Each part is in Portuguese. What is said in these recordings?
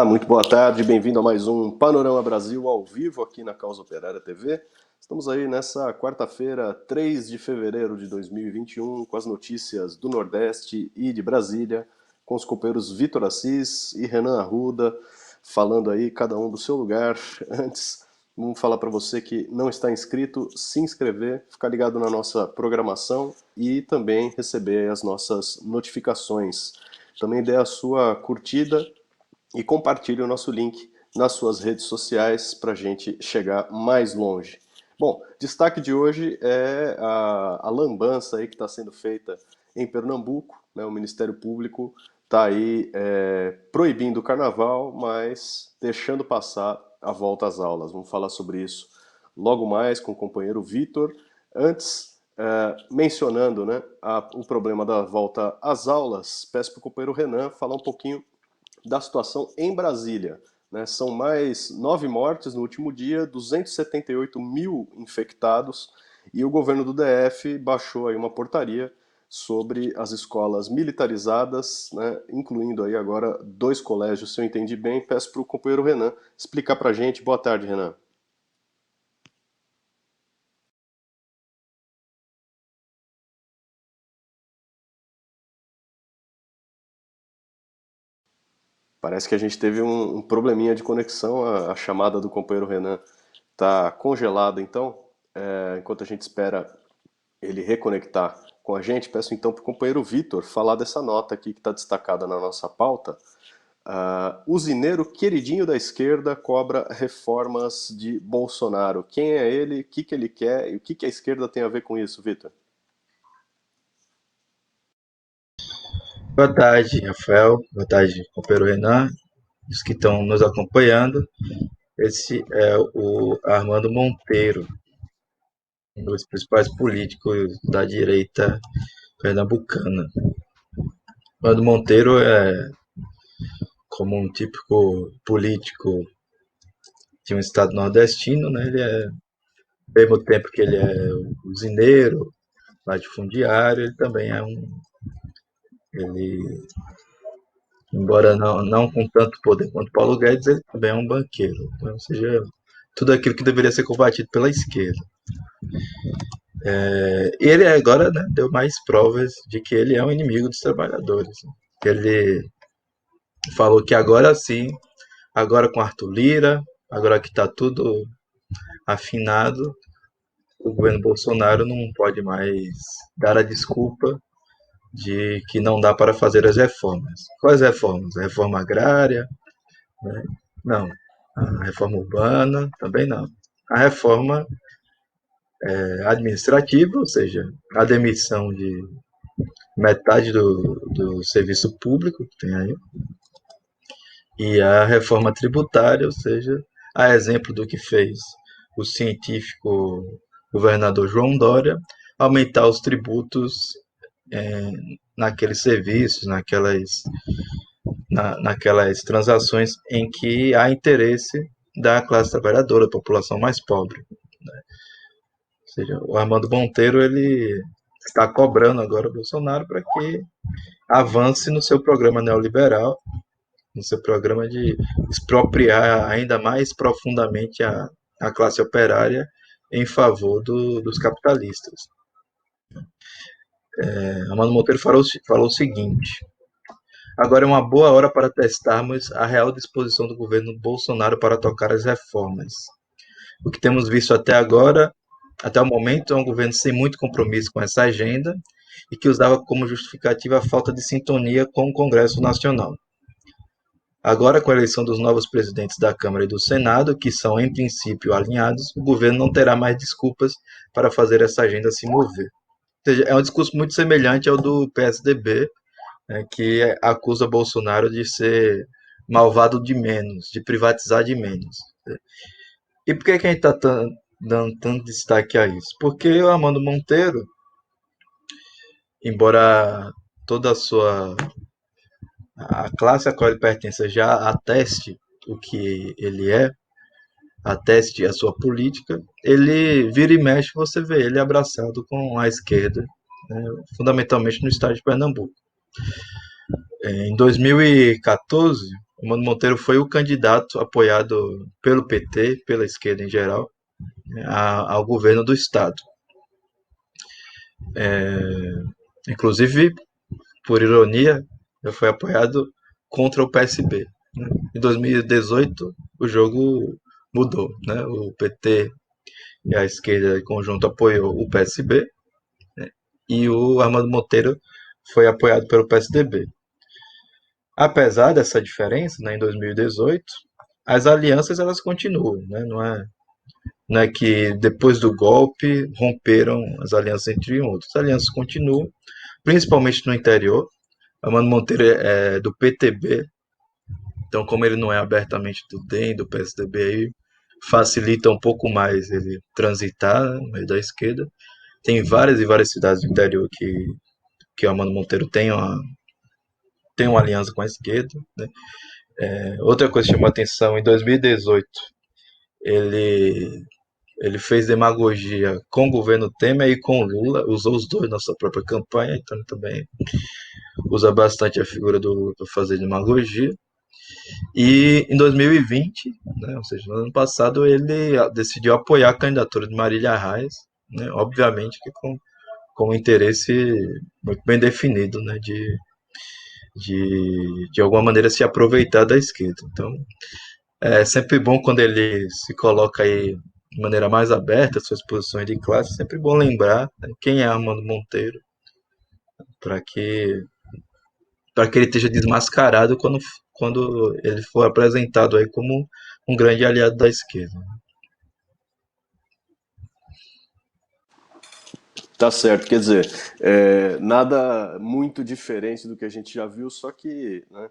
muito boa tarde, bem-vindo a mais um Panorama Brasil ao vivo aqui na Causa Operária TV. Estamos aí nessa quarta-feira, 3 de fevereiro de 2021, com as notícias do Nordeste e de Brasília, com os companheiros Vitor Assis e Renan Arruda, falando aí cada um do seu lugar. Antes, vamos falar para você que não está inscrito, se inscrever, ficar ligado na nossa programação e também receber as nossas notificações. Também dê a sua curtida e compartilhe o nosso link nas suas redes sociais para a gente chegar mais longe. Bom, destaque de hoje é a lambança aí que está sendo feita em Pernambuco, né? O Ministério Público está aí proibindo o carnaval, mas deixando passar a volta às aulas. Vamos falar sobre isso logo mais com o companheiro Vitor. Antes, mencionando, né, o problema da volta às aulas, peço para o companheiro Renan falar um pouquinho da situação em Brasília. Né? São mais 9 mortes no último dia, 278 mil infectados, e o governo do DF baixou aí uma portaria sobre as escolas militarizadas, né? Incluindo aí agora 2 colégios, se eu entendi bem. Peço para o companheiro Renan explicar para a gente. Boa tarde, Renan. Parece que a gente teve um probleminha de conexão, a chamada do companheiro Renan está congelada, então, enquanto a gente espera ele reconectar com a gente, peço então para o companheiro Vitor falar dessa nota aqui que está destacada na nossa pauta. Usineiro queridinho da esquerda cobra reformas de Bolsonaro. Quem é ele, o que ele quer e o que a esquerda tem a ver com isso, Vitor? Boa tarde, Rafael. Boa tarde, companheiro Renan, os que estão nos acompanhando. Esse é o Armando Monteiro, um dos principais políticos da direita pernambucana. Armando Monteiro é como um típico político de um estado nordestino, né? Ele é, ao mesmo tempo que ele é usineiro, latifundiário, ele também é ele, embora não com tanto poder quanto Paulo Guedes, ele também é um banqueiro. Então, ou seja, tudo aquilo que deveria ser combatido pela esquerda. Ele agora, né, deu mais provas de que ele é um inimigo dos trabalhadores. Ele falou que agora sim, agora com Arthur Lira, agora que está tudo afinado, o governo Bolsonaro não pode mais dar a desculpa de que não dá para fazer as reformas. Quais reformas? A reforma agrária? Né? Não. A reforma urbana? Também não. A reforma administrativa, ou seja, a demissão de metade do serviço público que tem aí, e a reforma tributária, ou seja, a exemplo do que fez o científico governador João Dória, aumentar os tributos naqueles serviços, naquelas transações em que há interesse da classe trabalhadora, da população mais pobre. Ou seja, o Armando Monteiro ele está cobrando agora o Bolsonaro para que avance no seu programa neoliberal, no seu programa de expropriar ainda mais profundamente a classe operária em favor dos capitalistas. Armando Monteiro falou o seguinte: agora é uma boa hora para testarmos a real disposição do governo Bolsonaro para tocar as reformas. O que temos visto até agora, até o momento, é um governo sem muito compromisso com essa agenda e que usava como justificativa a falta de sintonia com o Congresso Nacional. Agora, com a eleição dos novos presidentes da Câmara e do Senado, que são em princípio alinhados, o governo não terá mais desculpas para fazer essa agenda se mover. Ou seja, é um discurso muito semelhante ao do PSDB, né, que acusa Bolsonaro de ser malvado de menos, de privatizar de menos. E por que a gente está dando tanto destaque a isso? Porque o Armando Monteiro, embora toda a classe a qual ele pertence já ateste o que ele é, ateste a sua política, ele vira e mexe, você vê ele abraçado com a esquerda, né, fundamentalmente no estado de Pernambuco. Em 2014, O Mano Monteiro foi o candidato apoiado pelo PT, pela esquerda em geral, né, ao governo do Estado. Inclusive, por ironia, ele foi apoiado contra o PSB. Né? Em 2018, o jogo mudou. Né? O PT e a esquerda em conjunto apoiou o PSB, né? E o Armando Monteiro foi apoiado pelo PSDB. Apesar dessa diferença, né, em 2018, as alianças elas continuam. Né? Não é que depois do golpe romperam as alianças entre outros. As alianças continuam, principalmente no interior. Armando Monteiro é do PTB, então como ele não é abertamente do DEM, do PSDB, aí facilita um pouco mais ele transitar no meio da esquerda. Tem várias e várias cidades do interior que o Armando Monteiro tem uma aliança com a esquerda. Né? Outra coisa que chamou a atenção, em 2018, ele, ele fez demagogia com o governo Temer e com o Lula, usou os dois na sua própria campanha, então ele também usa bastante a figura do Lula para fazer demagogia. E em 2020, né, ou seja, no ano passado, ele decidiu apoiar a candidatura de Marília Reis, né, obviamente que com um interesse muito bem definido, né, de alguma maneira se aproveitar da esquerda. Então, é sempre bom quando ele se coloca aí de maneira mais aberta, suas posições de classe, é sempre bom lembrar, né, quem é Armando Monteiro, para que para que ele esteja desmascarado quando ele for apresentado aí como um grande aliado da esquerda. Tá certo, quer dizer, nada muito diferente do que a gente já viu, só que, né,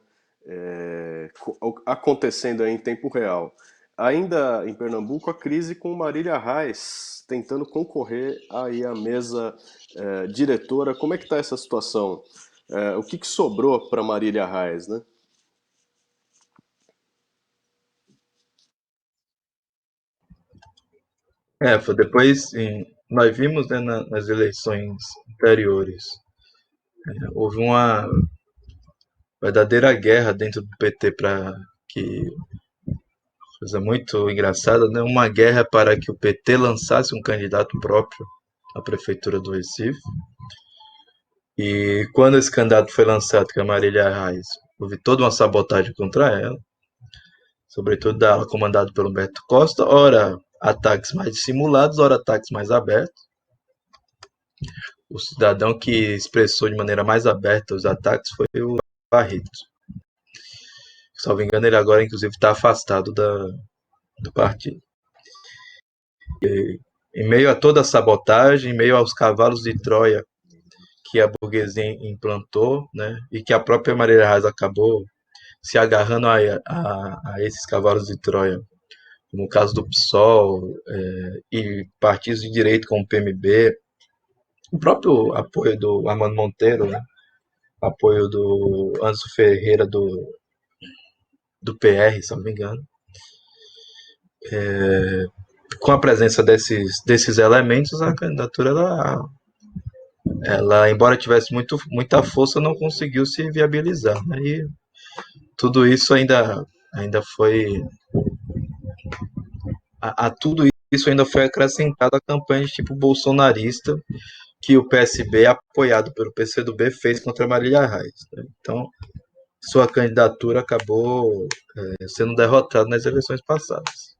acontecendo aí em tempo real. Ainda em Pernambuco, a crise com Marília Reis tentando concorrer aí à mesa diretora. Como é que está essa situação? O que que sobrou para Marília Reis, né? Foi depois, nós vimos, né, nas eleições anteriores, houve uma verdadeira guerra dentro do PT para que, coisa muito engraçada, né, uma guerra para que o PT lançasse um candidato próprio à prefeitura do Recife. E quando esse candidato foi lançado, que é a Marília Reis, houve toda uma sabotagem contra ela, sobretudo dela comandado pelo Humberto Costa, ora ataques mais dissimulados, ora ataques mais abertos. O cidadão que expressou de maneira mais aberta os ataques foi o Barreto. Se não me engano, ele agora, inclusive, está afastado do partido. Em meio a toda a sabotagem, em meio aos cavalos de Troia que a burguesia implantou, né, e que a própria Maria Reis acabou se agarrando a esses cavalos de Troia, como o caso do PSOL, e partidos de direito como o PMB, o próprio apoio do Armando Monteiro, né, apoio do Anso Ferreira do PR, se não me engano. Com a presença desses elementos, a candidatura, ela embora tivesse muita força, não conseguiu se viabilizar. Né? E tudo isso ainda foi. A tudo isso ainda foi acrescentado a campanha de tipo bolsonarista que o PSB, apoiado pelo PCdoB, fez contra Marília Reis. Né? Então, sua candidatura acabou sendo derrotada nas eleições passadas.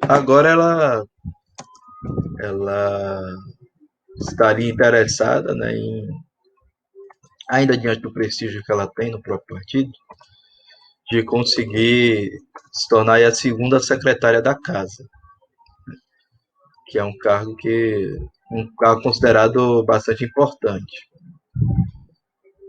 Agora ela estaria interessada, né, ainda diante do prestígio que ela tem no próprio partido, de conseguir se tornar a segunda secretária da casa, que é um cargo considerado bastante importante.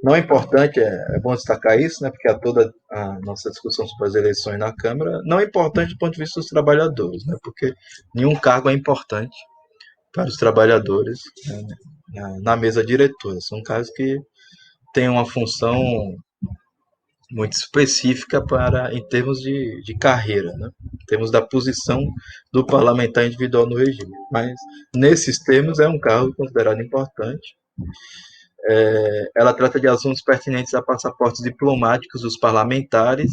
Não é importante, é bom destacar isso, né, porque toda a nossa discussão sobre as eleições na Câmara não é importante do ponto de vista dos trabalhadores, né, porque nenhum cargo é importante para os trabalhadores, né, na mesa diretora. São cargos que têm uma função muito específica em termos de carreira, né? Em termos da posição do parlamentar individual no regime. Mas, nesses termos, é um cargo considerado importante. Ela trata de assuntos pertinentes a passaportes diplomáticos dos parlamentares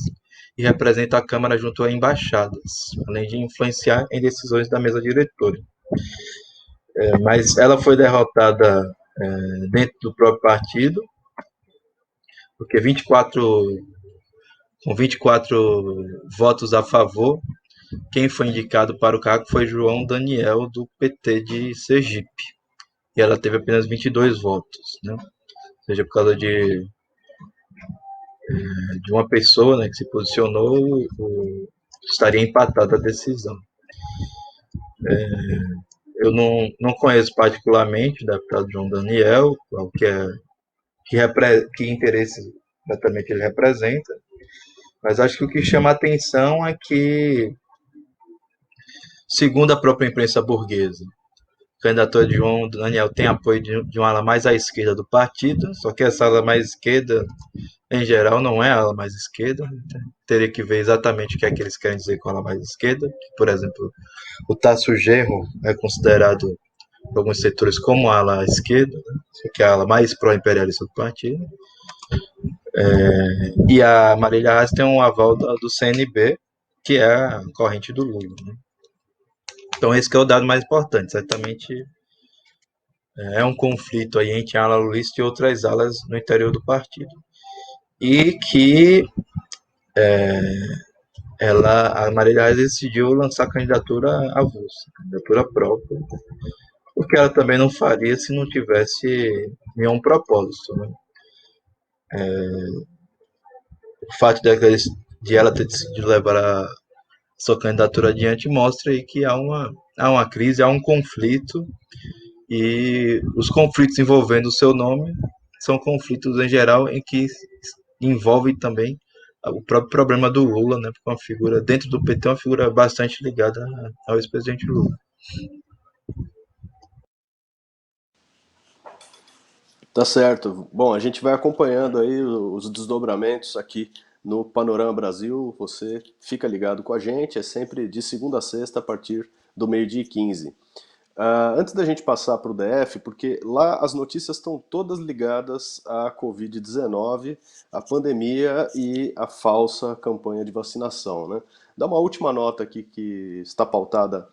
e representa a Câmara junto a embaixadas, além de influenciar em decisões da mesa diretora. Mas ela foi derrotada dentro do próprio partido, porque com 24 votos a favor, quem foi indicado para o cargo foi João Daniel, do PT de Sergipe. E ela teve apenas 22 votos, né? Ou seja, por causa de uma pessoa, né, que se posicionou, estaria empatada a decisão. Eu não conheço particularmente o deputado João Daniel, que interesse exatamente ele representa, mas acho que o que chama a atenção é que, segundo a própria imprensa burguesa, a candidatura de João Daniel tem apoio de uma ala mais à esquerda do partido, só que essa ala mais esquerda, em geral, não é a ala mais esquerda. Teria que ver exatamente o que é que eles querem dizer com a ala mais esquerda. Por exemplo, o Tasso Genro é considerado por alguns setores como a ala esquerda, né? Que é a ala mais pró-imperialista do partido. E a Marília Reis tem um aval do CNB, que é a corrente do Lula, né? Então esse que é o dado mais importante. Certamente é um conflito aí entre a ala lulista e outras alas no interior do partido. E que a Marília Reis decidiu lançar candidatura avulsa, candidatura própria, porque ela também não faria se não tivesse nenhum propósito, né? O fato de ela ter decidido levar a sua candidatura adiante mostra aí que há uma crise, há um conflito, e os conflitos envolvendo o seu nome são conflitos em geral em que envolvem também o próprio problema do Lula, né? Porque uma figura dentro do PT, uma figura bastante ligada ao ex-presidente Lula. Tá certo. Bom, a gente vai acompanhando aí os desdobramentos aqui no Panorama Brasil. Você fica ligado com a gente, é sempre de segunda a sexta a partir do meio-dia e 15. Antes da gente passar para o DF, porque lá as notícias estão todas ligadas à Covid-19, à pandemia e à falsa campanha de vacinação, né? Dá uma última nota aqui que está pautada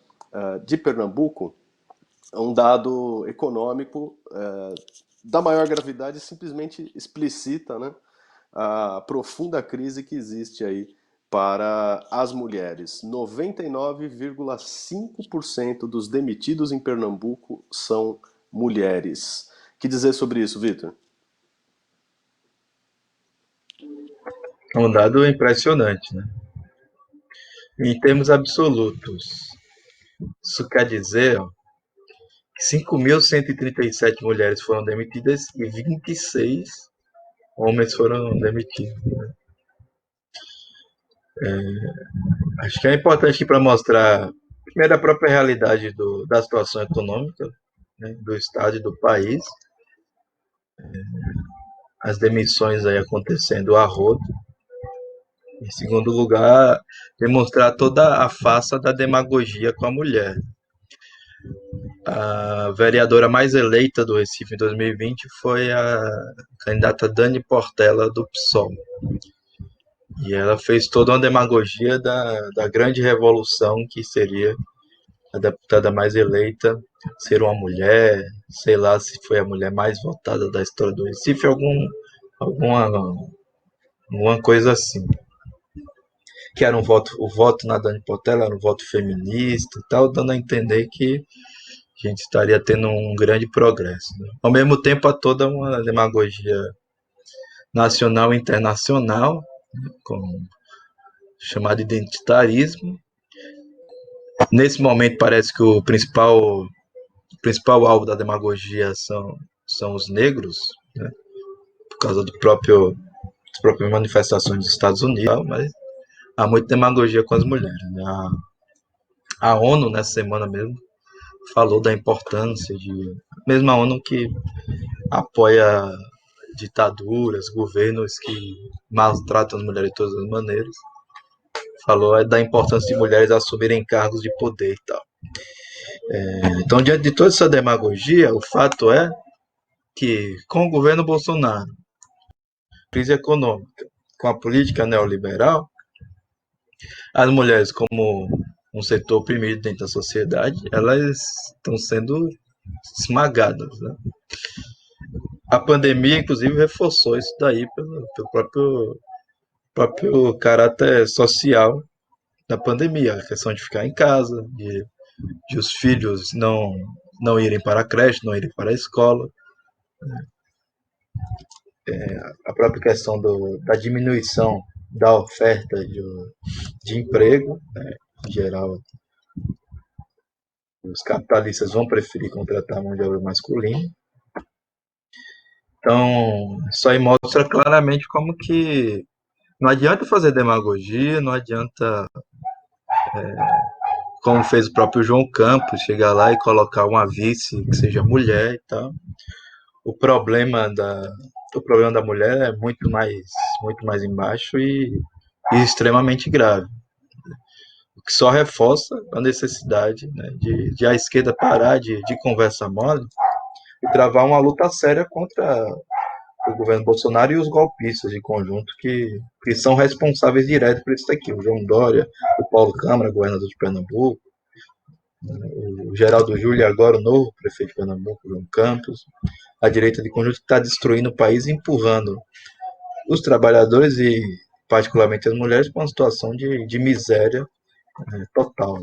de Pernambuco, um dado econômico da maior gravidade simplesmente explicita, né, a profunda crise que existe aí para as mulheres. 99,5% dos demitidos em Pernambuco são mulheres. Que dizer sobre isso, Vitor? É um dado impressionante, né? Em termos absolutos, isso quer dizer que 5.137 mulheres foram demitidas e 26 homens foram demitidos. Acho que é importante para mostrar, primeiro, a própria realidade da situação econômica, né, do Estado e do país, as demissões aí acontecendo a rodo. Em segundo lugar, demonstrar toda a farsa da demagogia com a mulher. A vereadora mais eleita do Recife em 2020 foi a candidata Dani Portela, do PSOL. E ela fez toda uma demagogia da grande revolução que seria a deputada mais eleita ser uma mulher, sei lá se foi a mulher mais votada da história do Recife, alguma, alguma coisa assim. Que era o voto na Dani Portela era um voto feminista e tal, dando a entender que a gente estaria tendo um grande progresso, né? Ao mesmo tempo, há toda uma demagogia nacional e internacional, né, com chamado identitarismo. Nesse momento, parece que o principal alvo da demagogia são os negros, né, por causa das próprias manifestações dos Estados Unidos, mas há muita demagogia com as mulheres, né? A ONU, nessa semana mesmo, falou da importância mesmo a ONU que apoia ditaduras, governos que maltratam as mulheres de todas as maneiras, falou da importância de mulheres assumirem cargos de poder e tal. Então, diante de toda essa demagogia, o fato é que, com o governo Bolsonaro, crise econômica, com a política neoliberal, As mulheres, como um setor oprimido dentro da sociedade, elas estão sendo esmagadas, né? A pandemia, inclusive, reforçou isso daí pelo próprio caráter social da pandemia, a questão de ficar em casa, de os filhos não irem para a creche, não irem para a escola, a própria questão da diminuição da oferta de emprego, né? Em geral, os capitalistas vão preferir contratar mão de obra masculina. Então, isso aí mostra claramente como que não adianta fazer demagogia, não adianta, como fez o próprio João Campos, chegar lá e colocar uma vice que seja mulher e tal. O problema da, o problema da mulher é muito mais embaixo e extremamente grave, o que só reforça a necessidade, né, de a esquerda parar de conversa mole e travar uma luta séria contra o governo Bolsonaro e os golpistas de conjunto que são responsáveis diretos por isso daqui. O João Dória, o Paulo Câmara, governador de Pernambuco, o Geraldo Júlio, agora o novo prefeito de Pernambuco, João Campos, a direita de conjunto que está destruindo o país, empurrando os trabalhadores e particularmente as mulheres para uma situação de miséria, total.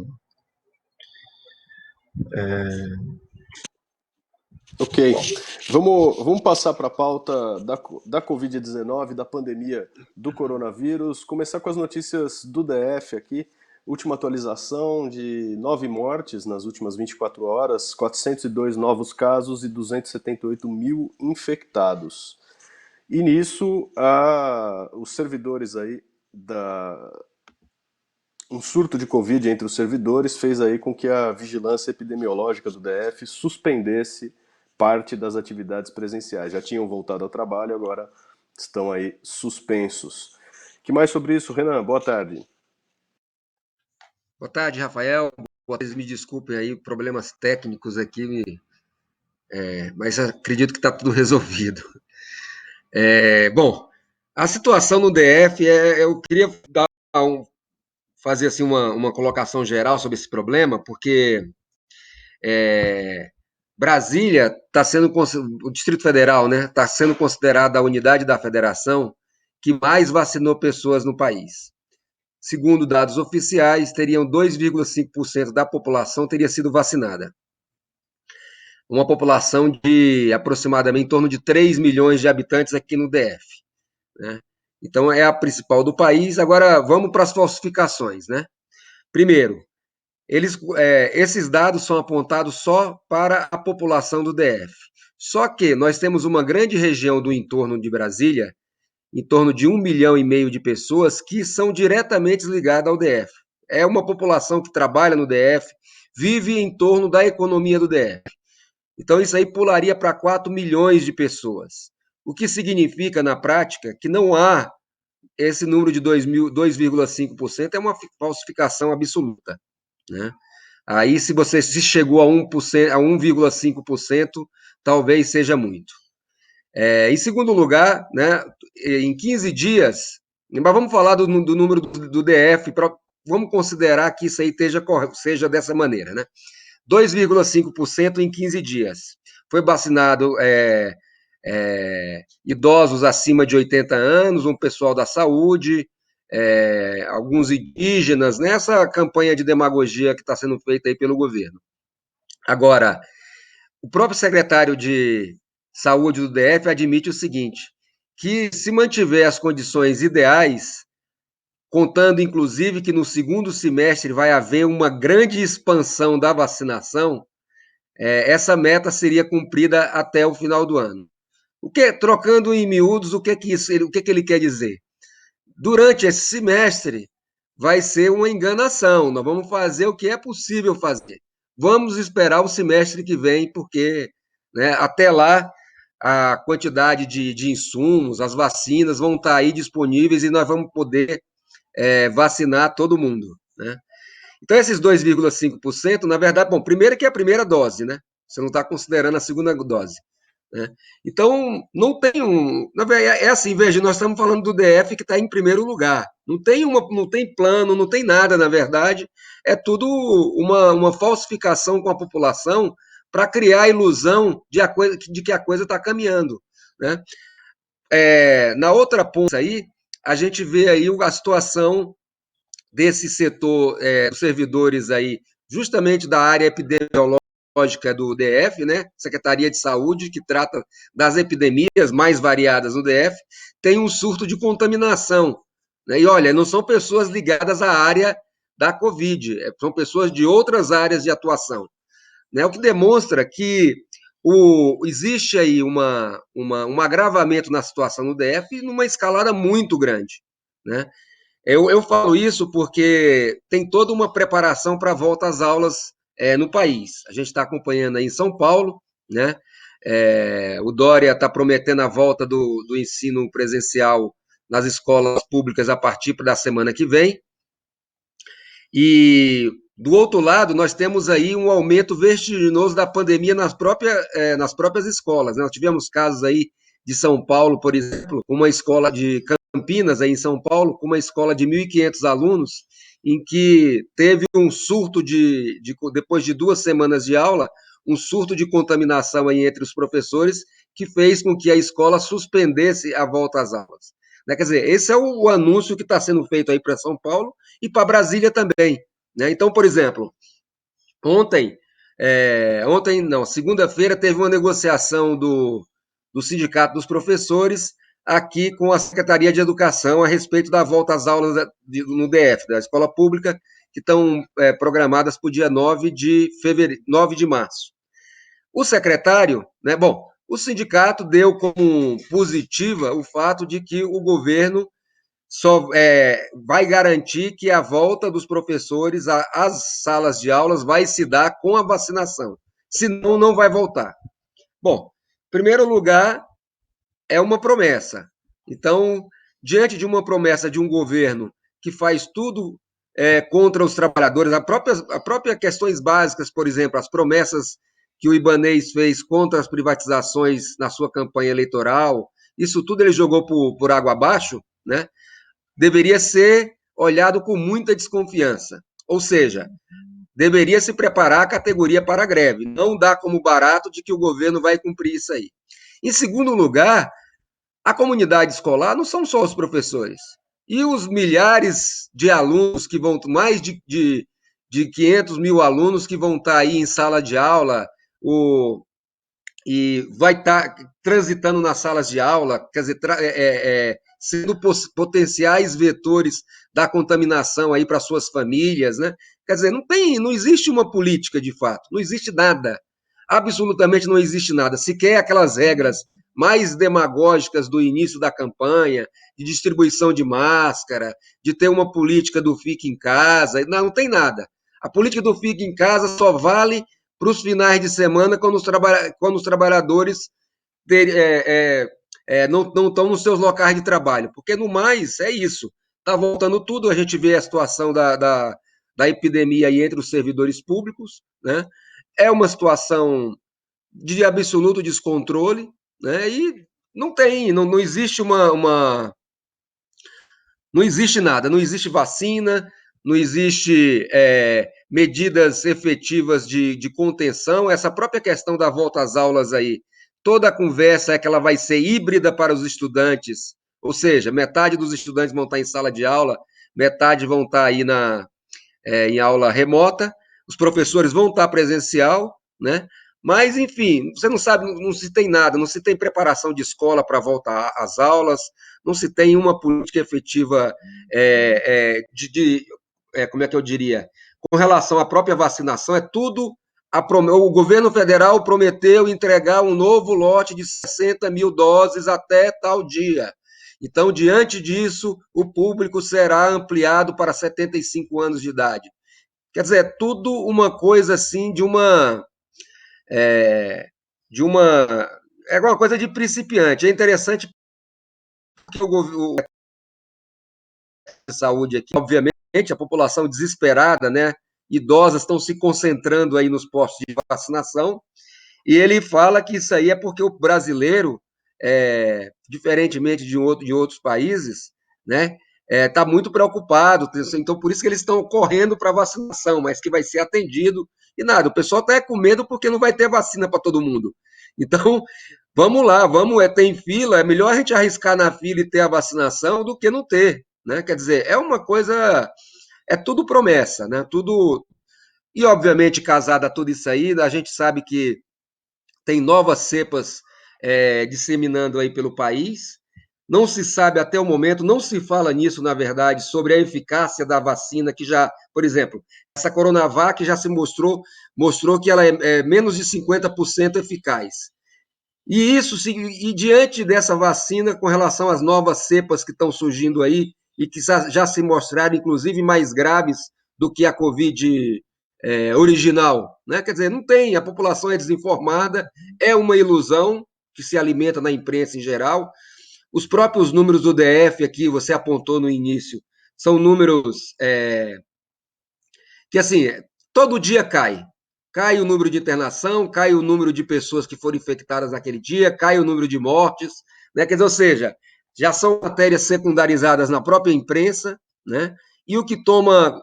Ok, vamos passar para a pauta da Covid-19, da pandemia do coronavírus. Começar com as notícias do DF aqui. Última atualização de 9 mortes nas últimas 24 horas, 402 novos casos e 278 mil infectados. E nisso, os servidores aí um surto de Covid entre os servidores fez aí com que a vigilância epidemiológica do DF suspendesse parte das atividades presenciais. Já tinham voltado ao trabalho, agora estão aí suspensos. Que mais sobre isso, Renan? Boa tarde. Boa tarde, Rafael. Boa tarde, me desculpem aí, problemas técnicos aqui, mas acredito que está tudo resolvido. Bom, a situação no DF, eu queria fazer assim, uma colocação geral sobre esse problema, porque Brasília está sendo, o Distrito Federal, né, está sendo considerada a unidade da federação que mais vacinou pessoas no país. Segundo dados oficiais, teriam 2,5% da população teria sido vacinada. Uma população de aproximadamente em torno de 3 milhões de habitantes aqui no DF. Né? Então, é a principal do país. Agora, vamos para as falsificações. Né? Primeiro, esses dados são apontados só para a população do DF. Só que nós temos uma grande região do entorno de Brasília, em torno de 1,5 milhão de pessoas que são diretamente ligadas ao DF. É uma população que trabalha no DF, vive em torno da economia do DF. Então, isso aí pularia para 4 milhões de pessoas. O que significa, na prática, que não há esse número de 2,5%, é uma falsificação absoluta. Né? Aí, se você se chegou a 1%, a 1,5%, talvez seja muito. Em segundo lugar, né, em 15 dias, mas vamos falar do número do DF, vamos considerar que isso aí seja dessa maneira, né? 2,5% em 15 dias. Foi vacinado idosos acima de 80 anos, um pessoal da saúde, alguns indígenas, nessa campanha de demagogia que está sendo feita aí pelo governo. Agora, o próprio secretário de Saúde do DF admite o seguinte, que se mantiver as condições ideais, contando inclusive que no segundo semestre vai haver uma grande expansão da vacinação, essa meta seria cumprida até o final do ano. Trocando em miúdos, o que ele quer dizer? Durante esse semestre, vai ser uma enganação. Nós vamos fazer o que é possível fazer. Vamos esperar o semestre que vem, porque, né, até lá a quantidade de insumos, as vacinas vão estar aí disponíveis e nós vamos poder vacinar todo mundo. Né? Então, esses 2,5%, na verdade, bom, primeiro que é a primeira dose, né? Você não está considerando a segunda dose. né? Então, não tem na verdade, é assim, veja, nós estamos falando do DF que está em primeiro lugar. Não tem plano, não tem nada, na verdade. É tudo uma falsificação com a população para criar a ilusão de que a coisa está caminhando, né? Na outra ponta aí, a gente vê aí a situação desse setor dos servidores aí, justamente da área epidemiológica do DF, né? Secretaria de Saúde, que trata das epidemias mais variadas no DF, tem um surto de contaminação, né? E olha, não são pessoas ligadas à área da Covid, são pessoas de outras áreas de atuação, né? O que demonstra que existe aí um agravamento na situação no DF numa escalada muito grande, né? Eu falo isso porque tem toda uma preparação para a volta às aulas no país. A gente está acompanhando aí em São Paulo, né? O Dória está prometendo a volta do ensino presencial nas escolas públicas a partir da semana que vem. E, do outro lado, nós temos aí um aumento vertiginoso da pandemia nas próprias escolas, né? Nós tivemos casos aí de São Paulo, por exemplo, uma escola de Campinas, aí em São Paulo, com uma escola de 1.500 alunos, em que teve um surto depois de 2 semanas de aula, um surto de contaminação aí entre os professores, que fez com que a escola suspendesse a volta às aulas, né? Quer dizer, esse é o anúncio que está sendo feito aí para São Paulo e para Brasília também, né? Então, por exemplo, segunda-feira teve uma negociação do Sindicato dos Professores aqui com a Secretaria de Educação a respeito da volta às aulas no DF, da escola pública, que estão programadas para o dia 9 de março. O secretário, né, o sindicato deu como positiva o fato de que o governo só vai garantir que a volta dos professores às salas de aulas vai se dar com a vacinação, senão não vai voltar. Bom, em primeiro lugar, é uma promessa. Então, diante de uma promessa de um governo que faz tudo contra os trabalhadores, a própria questões básicas, por exemplo, as promessas que o Ibanez fez contra as privatizações na sua campanha eleitoral, isso tudo ele jogou por água abaixo, né? Deveria ser olhado com muita desconfiança. Ou seja, deveria se preparar a categoria para a greve, não dar como barato de que o governo vai cumprir isso aí. Em segundo lugar, a comunidade escolar não são só os professores. E os milhares de alunos que vão, mais de 500 mil alunos que vão estar aí em sala de aula, e vai estar transitando nas salas de aula, quer dizer, sendo potenciais vetores da contaminação aí para suas famílias, né? Quer dizer, não existe uma política de fato, não existe nada, absolutamente não existe nada, sequer aquelas regras mais demagógicas do início da campanha, de distribuição de máscara, de ter uma política do fique em casa, não tem nada. A política do fique em casa só vale para os finais de semana, quando os trabalhadores não estão nos seus locais de trabalho. Porque, no mais, é isso. Está voltando tudo, a gente vê a situação da epidemia aí entre os servidores públicos, né? É uma situação de absoluto descontrole, né? E não existe não existe nada, não existe vacina, não existe medidas efetivas de contenção. Essa própria questão da volta às aulas aí, toda a conversa é que ela vai ser híbrida para os estudantes, ou seja, metade dos estudantes vão estar em sala de aula, metade vão estar aí em aula remota, os professores vão estar presencial, né? Mas, enfim, você não sabe, não se tem nada, não se tem preparação de escola para voltar às aulas, não se tem uma política efetiva como é que eu diria, com relação à própria vacinação, é tudo. O governo federal prometeu entregar um novo lote de 60 mil doses até tal dia. Então, diante disso, o público será ampliado para 75 anos de idade. Quer dizer, é tudo uma coisa assim é uma coisa de principiante. É interessante porque o de saúde aqui, obviamente, a população desesperada, né? Idosas estão se concentrando aí nos postos de vacinação E ele fala que isso aí é porque o brasileiro, diferentemente de outros países, né, está muito preocupado. Então, por isso que eles estão correndo para a vacinação, mas que vai ser atendido e nada. O pessoal está com medo porque não vai ter vacina para todo mundo. Então, vamos lá, tem fila, é melhor a gente arriscar na fila e ter a vacinação do que não ter, né? Quer dizer, é uma coisa, é tudo promessa, né? Tudo. E, obviamente, casada a tudo isso aí, a gente sabe que tem novas cepas disseminando aí pelo país. Não se sabe até o momento, não se fala nisso, na verdade, sobre a eficácia da vacina, que já, por exemplo, essa Coronavac já se mostrou que ela é menos de 50% eficaz. E isso, e diante dessa vacina, com relação às novas cepas que estão surgindo aí, e que já se mostraram, inclusive, mais graves do que a Covid original, né? Quer dizer, não tem, a população é desinformada, é uma ilusão que se alimenta na imprensa em geral. Os próprios números do DF aqui, você apontou no início, são números que, assim, todo dia cai. Cai o número de internação, cai o número de pessoas que foram infectadas naquele dia, cai o número de mortes, né? Quer dizer, ou seja, já são matérias secundarizadas na própria imprensa, né? E o que toma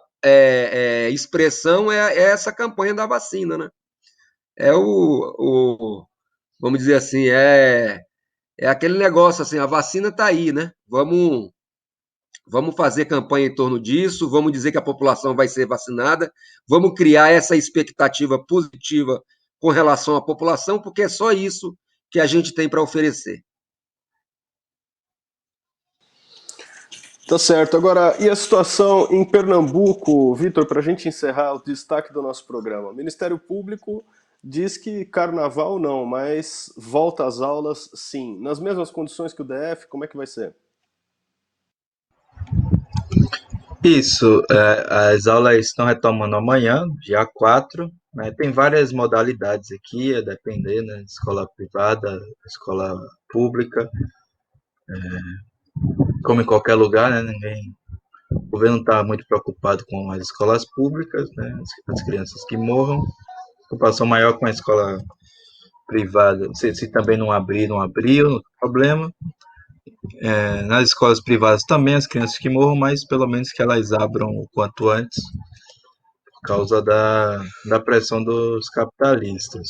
expressão é essa campanha da vacina, né? É vamos dizer assim, é aquele negócio assim, a vacina está aí, né? Vamos fazer campanha em torno disso, vamos dizer que a população vai ser vacinada, vamos criar essa expectativa positiva com relação à população, porque é só isso que a gente tem para oferecer. Tá certo. Agora, e a situação em Pernambuco, Vitor, para a gente encerrar o destaque do nosso programa? O Ministério Público diz que carnaval não, mas volta às aulas sim. Nas mesmas condições que o DF, como é que vai ser? Isso, as aulas estão retomando amanhã, dia 4, né? Tem várias modalidades aqui, a depender, né? Escola privada, escola pública, como em qualquer lugar, né? O governo está muito preocupado com as escolas públicas, né? As crianças que morram, preocupação maior com a escola privada, se também não abrir, não abriu, não tem problema. Nas escolas privadas também as crianças que morram, mas pelo menos que elas abram o quanto antes, por causa da pressão dos capitalistas.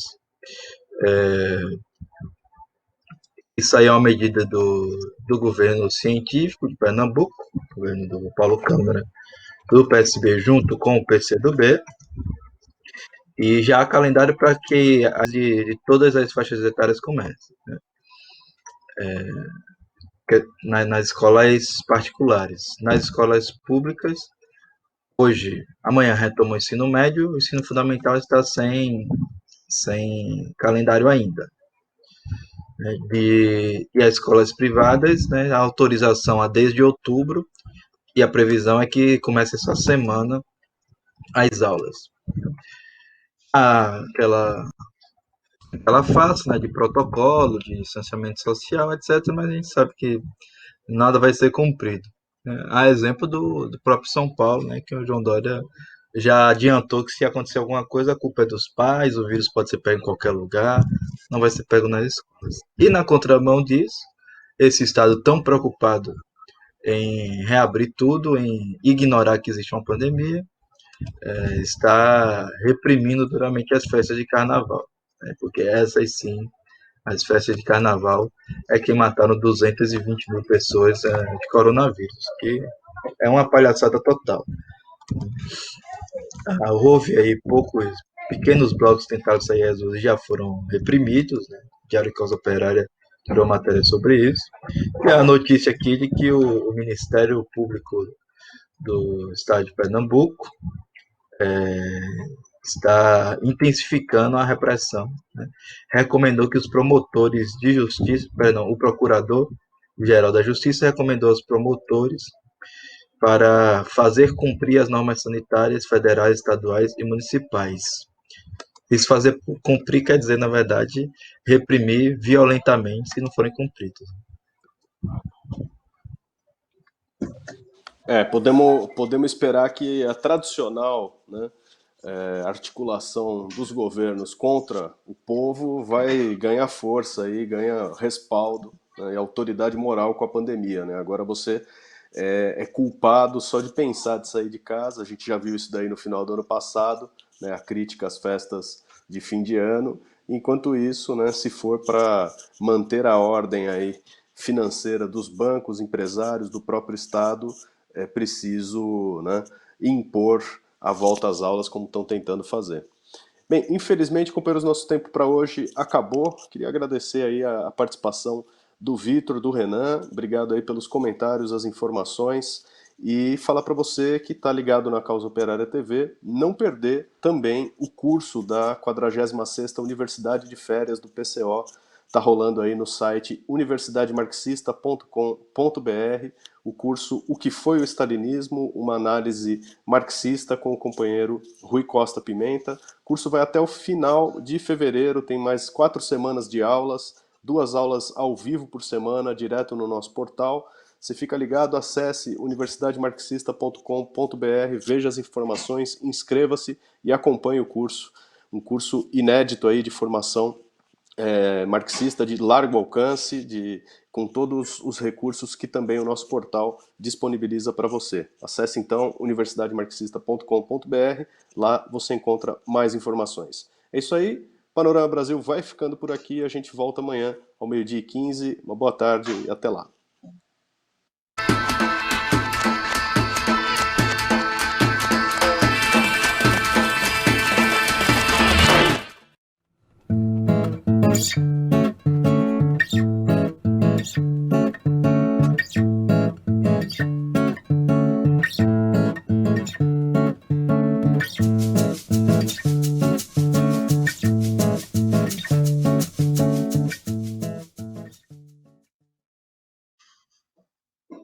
Isso aí é uma medida do governo científico de Pernambuco, governo do Paulo Câmara, do PSB junto com o PCdoB, e já há calendário para que de todas as faixas etárias comecem, né? Nas escolas particulares. Nas escolas públicas, hoje, amanhã retoma o ensino médio, o ensino fundamental está sem calendário ainda. E as escolas privadas, né, a autorização é desde outubro, e a previsão é que comece essa semana as aulas. Aquela fase, né, de protocolo, de distanciamento social, etc., mas a gente sabe que nada vai ser cumprido. A exemplo do próprio São Paulo, né, que o João Dória já adiantou que se acontecer alguma coisa, a culpa é dos pais, o vírus pode ser pego em qualquer lugar, não vai ser pego nas escolas. E na contramão disso, esse Estado tão preocupado em reabrir tudo, em ignorar que existe uma pandemia, está reprimindo duramente as festas de carnaval, né, porque essas sim, as festas de carnaval, é que mataram 220 mil pessoas de coronavírus, que é uma palhaçada total. Houve aí poucos pequenos blocos que tentaram sair às ruas, já foram reprimidos, né? Diário Causa Operária tirou matéria sobre isso. E a notícia aqui de que o Ministério Público do Estado de Pernambuco está intensificando a repressão, né? Recomendou que os promotores de justiça, perdão, o Procurador-Geral da Justiça recomendou aos promotores para fazer cumprir as normas sanitárias federais, estaduais e municipais. Isso fazer cumprir quer dizer, na verdade, reprimir violentamente se não forem cumpridos. Podemos esperar que a tradicional, né, articulação dos governos contra o povo vai ganhar força aí, ganha respaldo, né, e autoridade moral com a pandemia, né? Agora você é culpado só de pensar de sair de casa. A gente já viu isso daí no final do ano passado, né, a crítica às festas de fim de ano. Enquanto isso, né, se for para manter a ordem aí financeira dos bancos, empresários, do próprio Estado, é preciso, né, impor a volta às aulas como estão tentando fazer. Bem, infelizmente, companheiros, nosso tempo para hoje acabou. Queria agradecer aí a participação do Vitor, do Renan. Obrigado aí pelos comentários, as informações. E falar para você que está ligado na Causa Operária TV, não perder também o curso da 46ª Universidade de Férias do PCO. Está rolando aí no site universidademarxista.com.br o curso O que foi o Stalinismo, uma análise marxista com o companheiro Rui Costa Pimenta. O curso vai até o final de fevereiro, tem mais 4 semanas de aulas, 2 aulas ao vivo por semana, direto no nosso portal. Você fica ligado, acesse universidademarxista.com.br, veja as informações, inscreva-se e acompanhe o curso. Um curso inédito aí de formação marxista de largo alcance, com todos os recursos que também o nosso portal disponibiliza para você. Acesse então universidademarxista.com.br, lá você encontra mais informações. É isso aí, Panorama Brasil vai ficando por aqui, a gente volta amanhã ao 12h15. Uma boa tarde e até lá.